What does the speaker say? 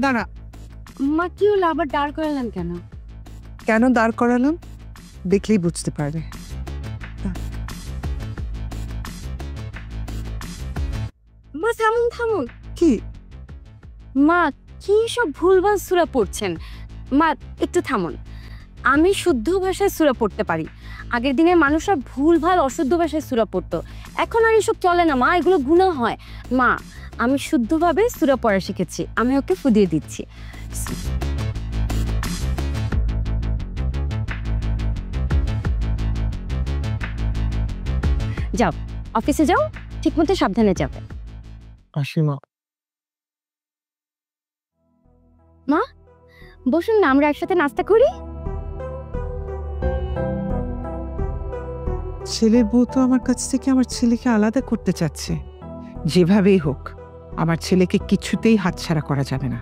দাঁড়া। মা কি হলো, আবার দাঁড় করালেন কেন? কেন দাঁড় করালাম দেখলেই বুঝতে পারবে। মা থামুন থামুন। কি মা কি সব ভুলভাল সূরা পড়ছেন? মা একটু থামুন। আমি শুদ্ধ ভাষায় সূরা পড়তে পারি। আগের দিনের মানুষরা ভুলভাল অশুদ্ধ ভাষায় সূরা পড়তো। এখন আর এসব চলে না মা, এগুলো গুনাহ হয়। মা আমি শুদ্ধভাবে সূরা পড়া শিখেছি, আমি ওকে ফুদিয়ে দিচ্ছি। যাও অফিসে যাও, ঠিকমতো সাবধানে যাবে। আসি মা। মা বসুন না, আমরা একসাথে নাস্তা করি। ছেলের বউ তো আমার কাছ থেকে আমার ছেলেকে আলাদা করতে চাচ্ছে। যেভাবেই হোক আমার ছেলেকে কিছুতেই হাতছাড়া করা যাবে না।